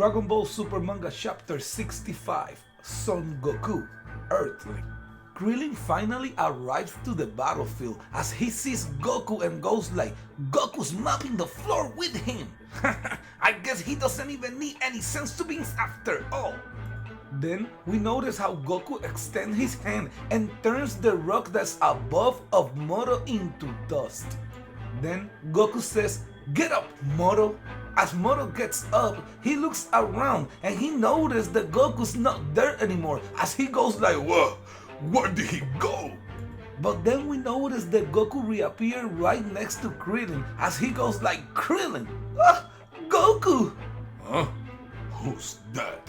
Dragon Ball Super Manga Chapter 65, Son Goku, Earthling. Krillin finally arrives to the battlefield as he sees Goku and goes like, Goku's mopping the floor with him! I guess he doesn't even need any sense to beings after all! Then we notice how Goku extends his hand and turns the rock that's above of Moro into dust. Then Goku says, "Get up, Moro!" As Moro gets up, he looks around and he notices that Goku's not there anymore as he goes like, "Whoa, where did he go?" But then we notice that Goku reappears right next to Krillin as he goes like, "Krillin! Ah, Goku!" Huh? Who's that?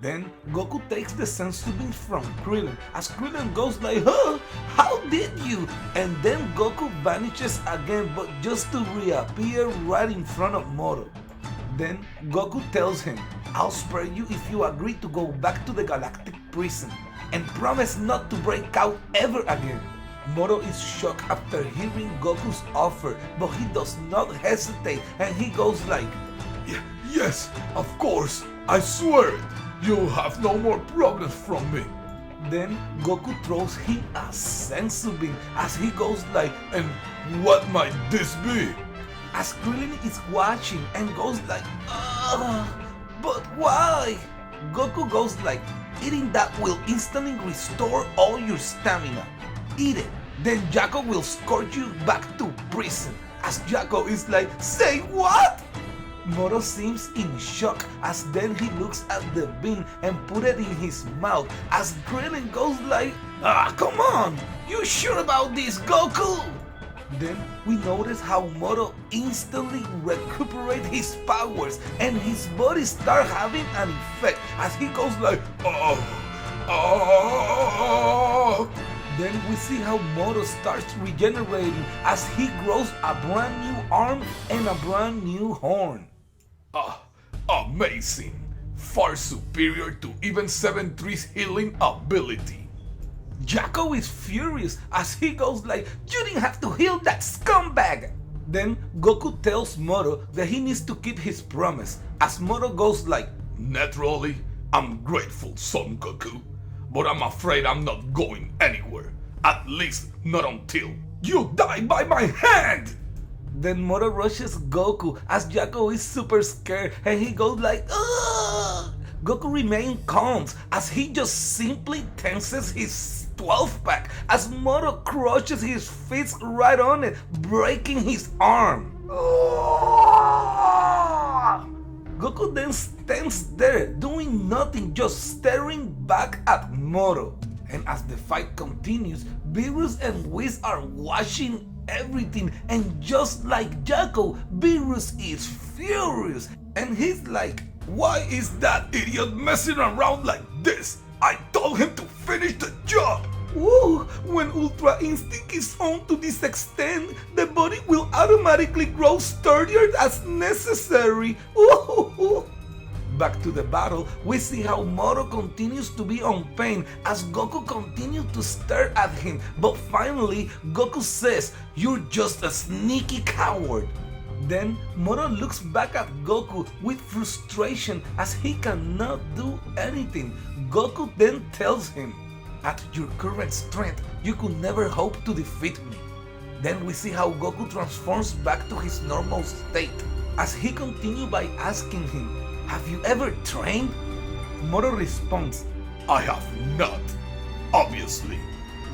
Then Goku takes the senzu bean from Krillin as Krillin goes like, "Huh? How did you?" And then Goku vanishes again but just to reappear right in front of Moro. Then Goku tells him, "I'll spare you if you agree to go back to the galactic prison and promise not to break out ever again." Moro is shocked after hearing Goku's offer, but he does not hesitate and he goes like, Yes, of course, I swear it. You'll have no more problems from me. Then Goku throws him a senzu bean as he goes like, And what might this be? as Krillin is watching and goes like, but why? Goku goes like, "Eating that will instantly restore all your stamina. Eat it, then Jaco will escort you back to prison." As Jaco is like, "Say what?" Moro seems in shock as then he looks at the bean and put it in his mouth as Krillin goes like, "Come on, you sure about this, Goku?" Then we notice how Moro instantly recuperates his powers and his body starts having an effect as he goes like, Then we see how Moro starts regenerating as he grows a brand new arm and a brand new horn. Amazing! Far superior to even 7-3's healing ability. Jaco is furious as he goes like, "You didn't have to heal that scumbag!" Then Goku tells Moro that he needs to keep his promise as Moro goes like, Naturally, I'm grateful, Son Goku, but I'm afraid I'm not going anywhere. At least not until you die by my hand! Then Moro rushes Goku as Jaco is super scared and he goes like, "Ugh!" Goku remains calm as he just simply tenses his 12-pack as Moro crushes his fist right on it, breaking his arm. Goku then stands there doing nothing, just staring back at Moro. And as the fight continues, Beerus and Whis are watching everything, and just like Jaco, Beerus is furious and he's like, Why is that idiot messing around like this? I told him to finish the job! "Woo! When Ultra Instinct is on to this extent, the body will automatically grow sturdier as necessary. Ooh!" Back to the battle, we see how Moro continues to be on pain as Goku continues to stare at him, but finally Goku says, "You're just a sneaky coward." Then Moro looks back at Goku with frustration as he cannot do anything. Goku then tells him, "At your current strength, you could never hope to defeat me." Then we see how Goku transforms back to his normal state as he continues by asking him, "Have you ever trained?" Moro responds, I have not, obviously.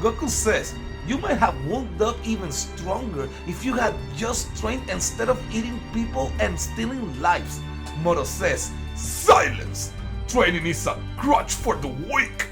Goku says, "You might have wound up even stronger if you had just trained instead of eating people and stealing lives." Moro says, Silence! Training is a crutch for the weak!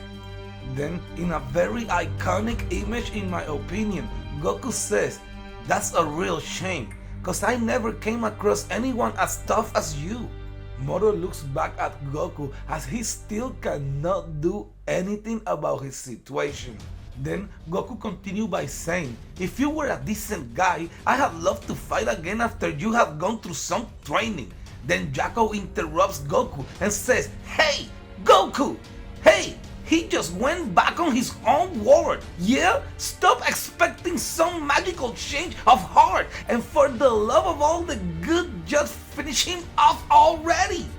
Then, in a very iconic image in my opinion, Goku says, "That's a real shame, cause I never came across anyone as tough as you." Moro looks back at Goku as he still cannot do anything about his situation. Then Goku continues by saying, "If you were a decent guy, I'd have loved to fight again after you have gone through some training." Then Jaco interrupts Goku and says, "Hey, Goku! Hey! He just went back on his own word. Yeah? Stop expecting some magical change of heart, and for the love of all the good, just finish him off already."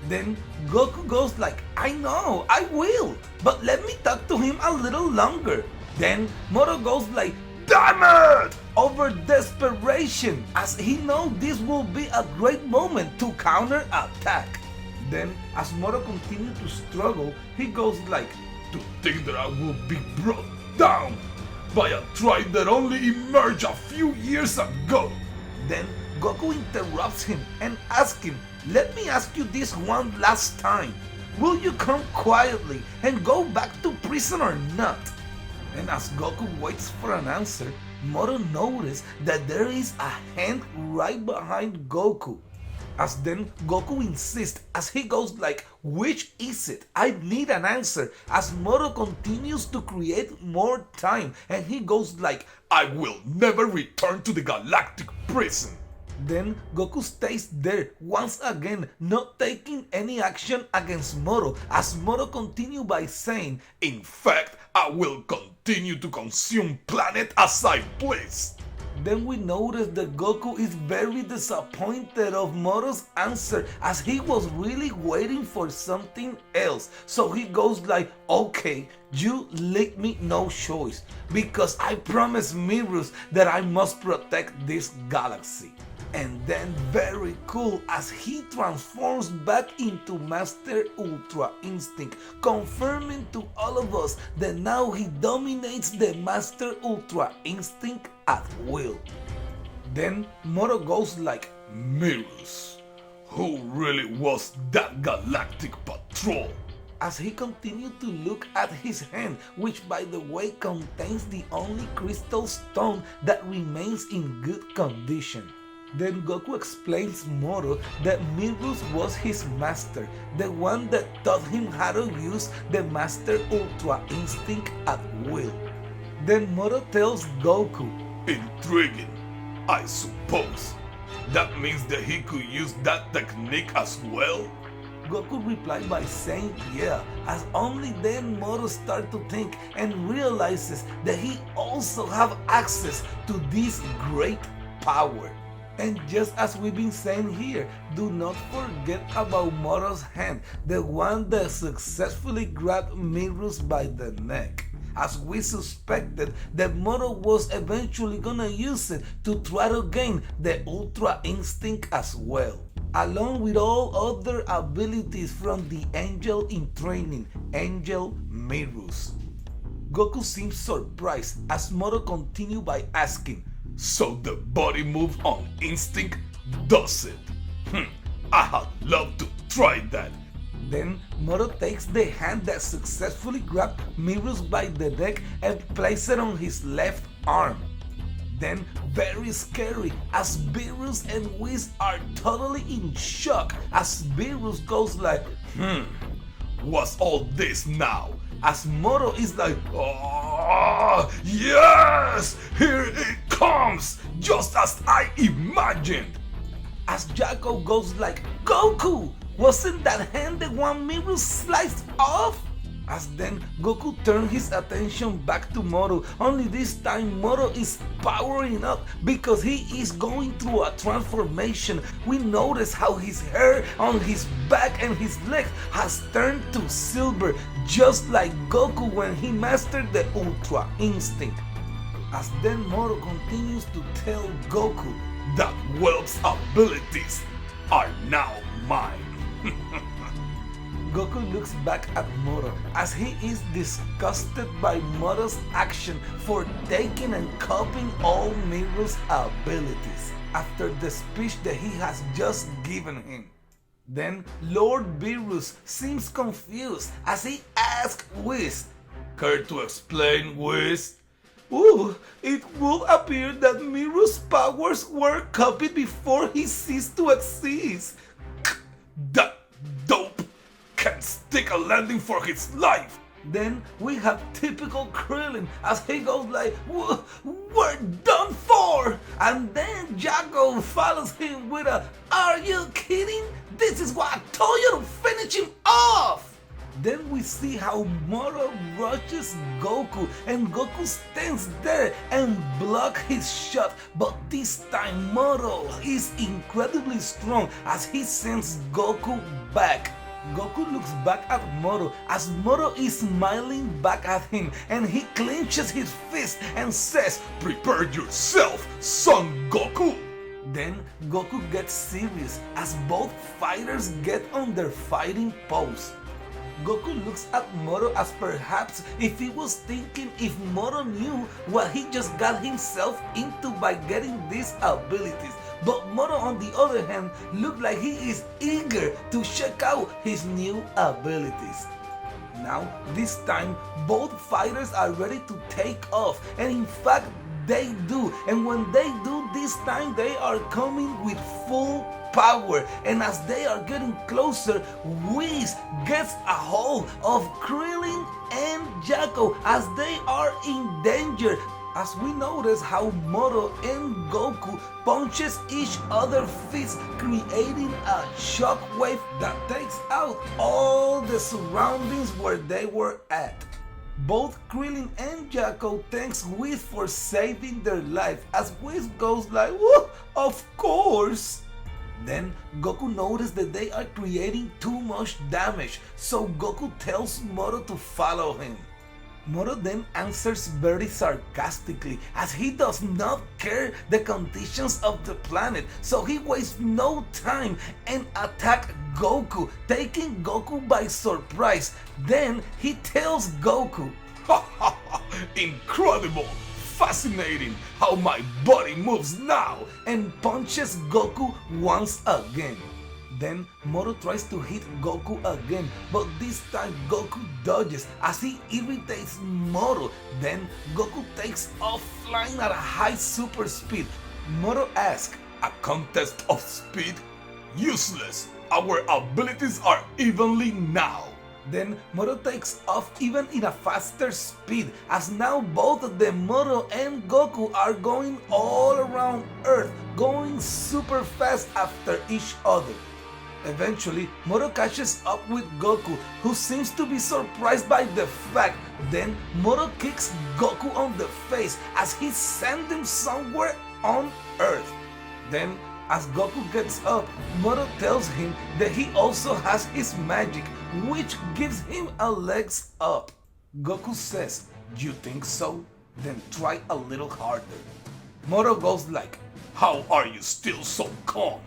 Then Goku goes like, I know, I will, but let me talk to him a little longer. Then Moro goes like, damn it! Over desperation, as he knows this will be a great moment to counter-attack. Then, as Moro continues to struggle, he goes like, to think that I will be brought down by a tribe that only emerged a few years ago. Then Goku interrupts him and asks him, let me ask you this one last time. Will you come quietly and go back to prison or not? And as Goku waits for an answer, Moro notices that there is a hand right behind Goku. As then Goku insists as he goes like, which is it? I need an answer, as Moro continues to create more time and he goes like, I will never return to the galactic prison. Then Goku stays there once again, not taking any action against Moro, as Moro continues by saying, in fact, I will continue to consume planet as I please. Then we notice that Goku is very disappointed of Moro's answer, as he was really waiting for something else. So he goes like, okay, you leave me no choice, because I promised Mirrors that I must protect this galaxy. And then very cool, as he transforms back into Master Ultra Instinct, confirming to all of us that now he dominates the Master Ultra Instinct at will. Then Moro goes like, Mirrors, who really was that galactic patrol? As he continued to look at his hand, which by the way contains the only crystal stone that remains in good condition. Then Goku explains Moro that Mirrors was his master, the one that taught him how to use the Master Ultra Instinct at will. Then Moro tells Goku, intriguing, I suppose. That means that he could use that technique as well? Goku replied by saying yeah, as only then Moro starts to think and realizes that he also have access to this great power. And just as we've been saying here, do not forget about Moro's hand, the one that successfully grabbed Mirrors by the neck, as we suspected that Moro was eventually gonna use it to try to gain the Ultra Instinct as well, along with all other abilities from the Angel in Training, Angel Mirrors. Goku seems surprised as Moro continues by asking, so the body moves on instinct, does it? I'd love to try that. Then Moro takes the hand that successfully grabbed Mirrors by the neck and places it on his left arm. Then, very scary, as Beerus and Whis are totally in shock, as Beerus goes like, what's all this now? As Moro is like, oh, yes! Here it comes! Just as I imagined! As Jacko goes like, Goku! Wasn't that hand the one Mirror sliced off? As then Goku turns his attention back to Moro, only this time Moro is powering up because he is going through a transformation. We notice how his hair on his back and his legs has turned to silver, just like Goku when he mastered the Ultra Instinct. As then Moro continues to tell Goku that Whelp's abilities are now mine. Goku looks back at Moro as he is disgusted by Moro's action for taking and copying all Miro's abilities after the speech that he has just given him. Then Lord Beerus seems confused as he asks Whis, care to explain, Whis? Ooh, it would appear that Miro's powers were copied before he ceased to exist. That dope can't stick a landing for his life. Then we have typical Krillin as he goes like, we're done for! And then Jacko follows him with a, are you kidding? This is what I told you to finish him off! Then we see how Moro rushes Goku and Goku stands there and blocks his shot, but this time Moro is incredibly strong as he sends Goku back. Goku looks back at Moro as Moro is smiling back at him, and he clenches his fist and says, "Prepare yourself, Son Goku!" Then Goku gets serious as both fighters get on their fighting pose. Goku looks at Moro as perhaps if he was thinking if Moro knew what he just got himself into by getting these abilities. But Moro, on the other hand, looked like he is eager to check out his new abilities. Now, this time, both fighters are ready to take off, and in fact, they do. And when they do this time, they are coming with full power. And as they are getting closer, Whis gets a hold of Krillin and Jacko as they are in danger. As we notice how Moro and Goku punches each other fists, creating a shockwave that takes out all the surroundings where they were at. Both Krillin and Jacko thanks Whis for saving their life as Whis goes like, "Whoa, of course!" Then Goku noticed that they are creating too much damage, so Goku tells Moro to follow him. Moro then answers very sarcastically as he does not care the conditions of the planet, so he wastes no time and attacks Goku, taking Goku by surprise. Then he tells Goku, "Ha ha ha! Incredible! Fascinating how my body moves now!" and punches Goku once again. Then Moro tries to hit Goku again, but this time Goku dodges as he irritates Moro. Then Goku takes off flying at a high super speed. Moro asks, "A contest of speed? Useless! Our abilities are evenly now!" Then Moro takes off even in a faster speed as now both the Moro and Goku are going all around Earth, going super fast after each other. Eventually, Moro catches up with Goku, who seems to be surprised by the fact. Then Moro kicks Goku on the face as he sends him somewhere on Earth. Then, as Goku gets up, Moro tells him that he also has his magic, which gives him a legs up. Goku says, "You think so? Then try a little harder." Moro goes like, "How are you still so calm?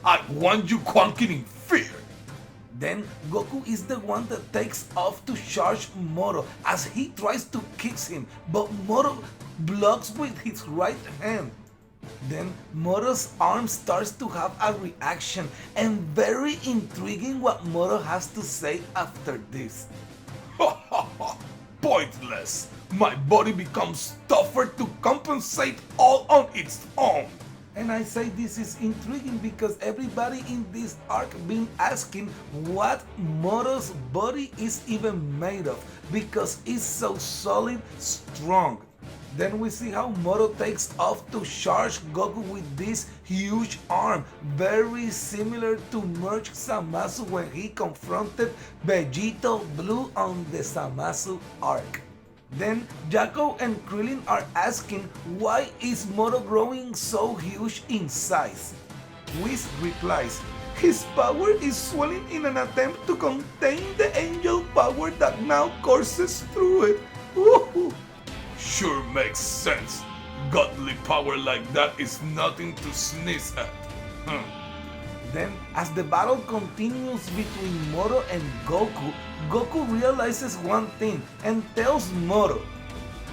I want you quaking in fear." Then Goku is the one that takes off to charge Moro as he tries to kick him, but Moro blocks with his right hand. Then Moro's arm starts to have a reaction, and very intriguing what Moro has to say after this. "Ha ha ha! Pointless! My body becomes tougher to compensate all on its own." And I say this is intriguing because everybody in this arc been asking what Moro's body is even made of, because it's so solid, strong. Then we see how Moro takes off to charge Goku with this huge arm, very similar to Merch Zamasu when he confronted Vegito Blue on the Zamasu arc. Then Jacko and Krillin are asking why is Moro growing so huge in size. Whis replies, "His power is swelling in an attempt to contain the angel power that now courses through it." Woohoo! Sure makes sense. Godly power like that is nothing to sneeze at. Then, as the battle continues between Moro and Goku, Goku realizes one thing and tells Moro,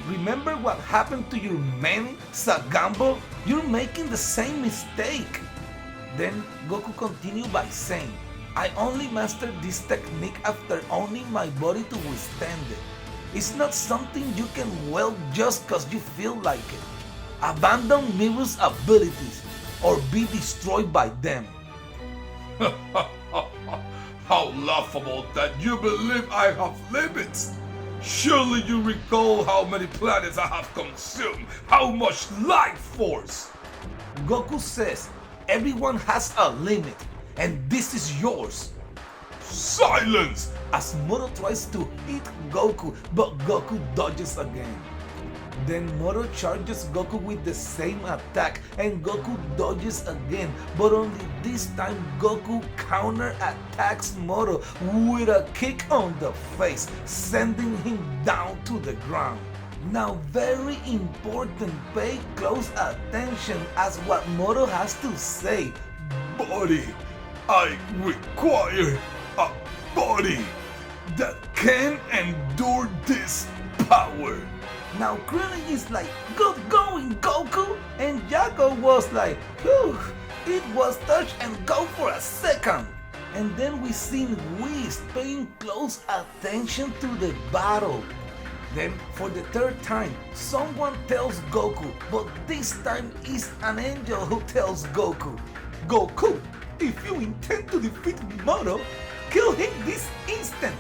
"Remember what happened to your man, Sagambo? You're making the same mistake." Then Goku continued by saying, "I only mastered this technique after owning my body to withstand it. It's not something you can wield just cause you feel like it. Abandon Miru's abilities or be destroyed by them." How laughable that you believe I have limits! Surely you recall how many planets I have consumed, how much life force! Goku says, "Everyone has a limit, and this is yours." Silence! As Moro tries to hit Goku, but Goku dodges again. Then Moro charges Goku with the same attack and Goku dodges again, but only this time Goku counter-attacks Moro with a kick on the face, sending him down to the ground. Now very important, pay close attention as what Moro has to say. Body, I require a body that can endure this power. Now Krillin is like, good going Goku, and Jaco was like, whew, it was touch and go for a second. And then we seen Whis paying close attention to the battle. Then for the third time, someone tells Goku, but this time it's an angel who tells Goku, Goku, if you intend to defeat Moro, kill him this instant.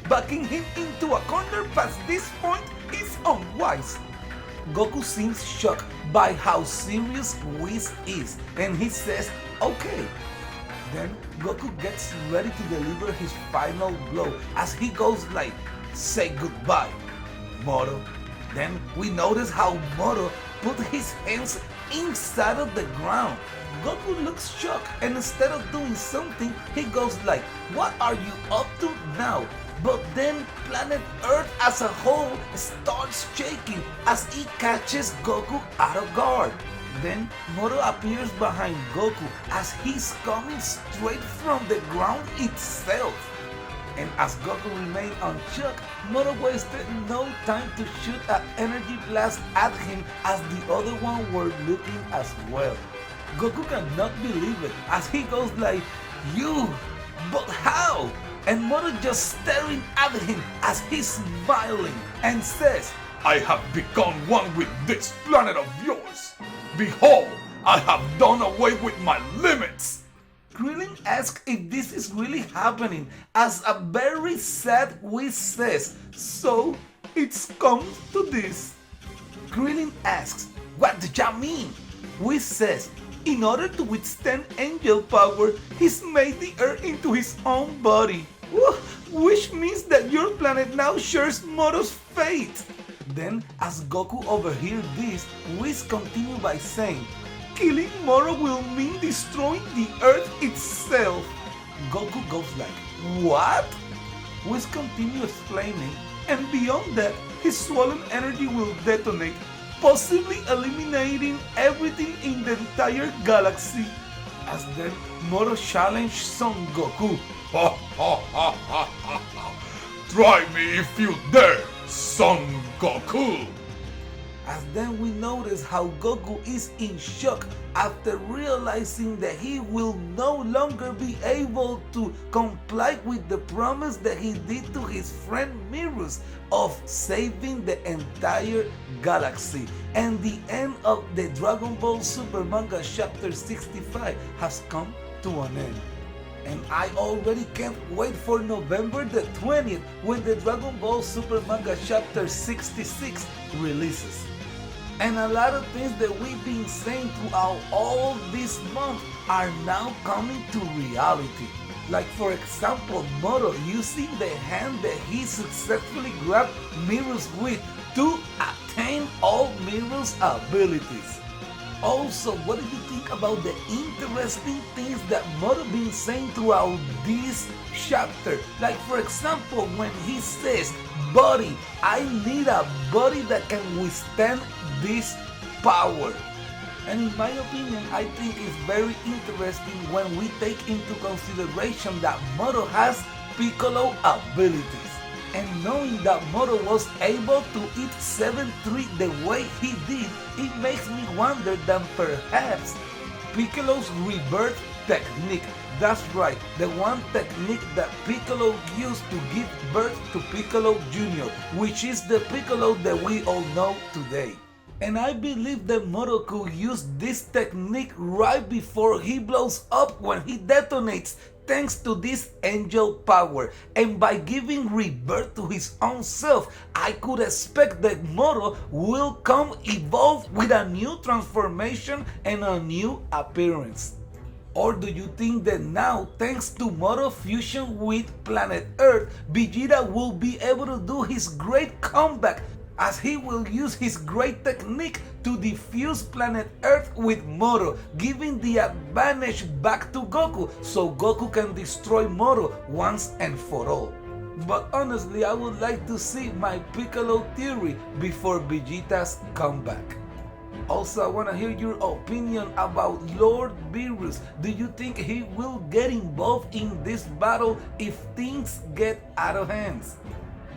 Backing him into a corner past this point is unwise. Goku seems shocked by how serious Whis is, and he says, okay. Then Goku gets ready to deliver his final blow as he goes like, say goodbye, Moro. Then we notice how Moro put his hands inside of the ground. Goku looks shocked, and instead of doing something, he goes like, what are you up to now? But then planet Earth as a whole starts shaking as it catches Goku out of guard. Then Moro appears behind Goku as he's coming straight from the ground itself. And as Goku remained unshocked, Moro wasted no time to shoot an energy blast at him as the other one were looking as well. Goku cannot believe it as he goes like, you, but how? And Moro just staring at him as he's smiling and says, I have become one with this planet of yours. Behold, I have done away with my limits. Krillin asks if this is really happening as a very sad Whis says, so it's come to this. Krillin asks, what do you mean? Whis says, in order to withstand angel power, he's made the earth into his own body. Which means that your planet now shares Moro's fate. Then, as Goku overhears this, Whis continues by saying, killing Moro will mean destroying the earth itself. Goku goes like, what? Whis continues explaining, and beyond that, his swollen energy will detonate, possibly eliminating everything in the entire galaxy. As then, Moro challenged Son Goku. Ha ha ha ha ha ha! Try me if you dare, Son Goku! As then we notice how Goku is in shock after realizing that he will no longer be able to comply with the promise that he did to his friend Mirus of saving the entire galaxy. And the end of the Dragon Ball Super Manga Chapter 65 has come to an end. And I already can't wait for November the 20th when the Dragon Ball Super Manga Chapter 66 releases. And a lot of things that we've been saying throughout all this month are now coming to reality. Like for example, Moro using the hand that he successfully grabbed Mirus with to attain all Mirus' abilities. Also, what do you think about the interesting things that Moro been saying throughout this chapter? Like for example, when he says, buddy, I need a body that can withstand this power. And in my opinion, I think it's very interesting when we take into consideration that Moro has Piccolo abilities. And knowing that Moro was able to eat 7-3 the way he did, it makes me wonder that perhaps Piccolo's rebirth technique, that's right, the one technique that Piccolo used to give birth to Piccolo Jr., which is the Piccolo that we all know today. And I believe that Moro could use this technique right before he blows up when he detonates, thanks to this angel power. And by giving rebirth to his own self, I could expect that Moro will come evolved with a new transformation and a new appearance. Or do you think that now, thanks to Moro fusion with planet Earth, Vegeta will be able to do his great comeback as he will use his great technique to defuse planet Earth with Moro, giving the advantage back to Goku so Goku can destroy Moro once and for all. But honestly, I would like to see my Piccolo theory before Vegeta's comeback. Also, I want to hear your opinion about Lord Beerus. Do you think he will get involved in this battle if things get out of hands?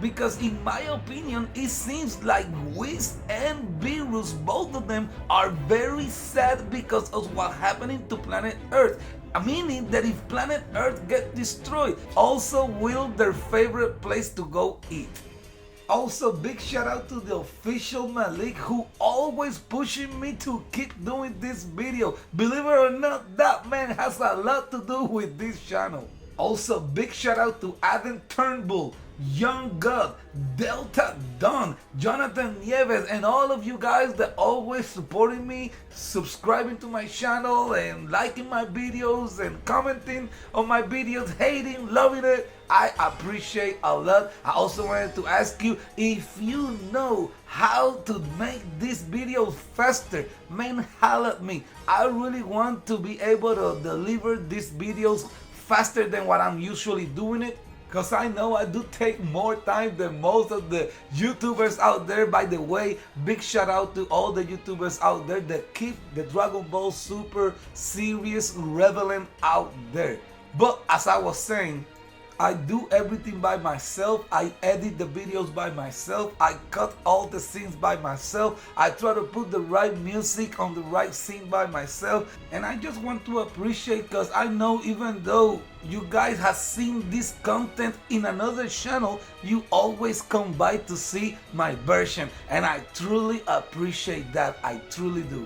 Because in my opinion, it seems like Whis and Beerus, both of them, are very sad because of what happening to planet Earth. Meaning that if planet Earth gets destroyed, also will their favorite place to go eat. Also, big shout out to the official Malik who always pushing me to keep doing this video. Believe it or not, that man has a lot to do with this channel. Also, big shout out to Adam Turnbull, Young God, Delta Dawn, Jonathan Nieves, and all of you guys that always supporting me, subscribing to my channel and liking my videos and commenting on my videos, hating, loving it. I appreciate a lot. I also wanted to ask you if you know how to make these videos faster, man, holla at me. I really want to be able to deliver these videos faster than what I'm usually doing it, because I know I do take more time than most of the YouTubers out there. By the way, big shout out to all the YouTubers out there that keep the Dragon Ball Super series relevant out there. But as I was saying, I do everything by myself. I edit the videos by myself. I cut all the scenes by myself. I try to put the right music on the right scene by myself. And I just want to appreciate, because I know even though you guys have seen this content in another channel, you always come by to see my version. And I truly appreciate that. I truly do.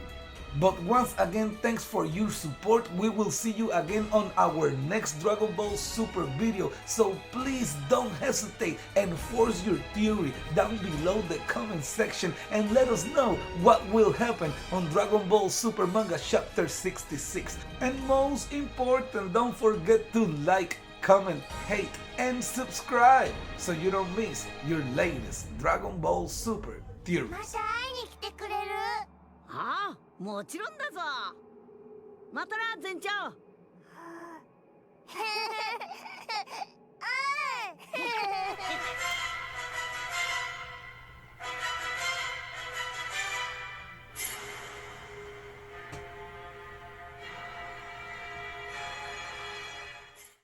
But once again, thanks for your support. We will see you again on our next Dragon Ball Super video. So please don't hesitate and force your theory down below the comment section and let us know what will happen on Dragon Ball Super Manga Chapter 66. And most important, don't forget to like, comment, hate, and subscribe so you don't miss your latest Dragon Ball Super theories. また会いに来てくれる？ああ、もちろんだぞ。またな、船長。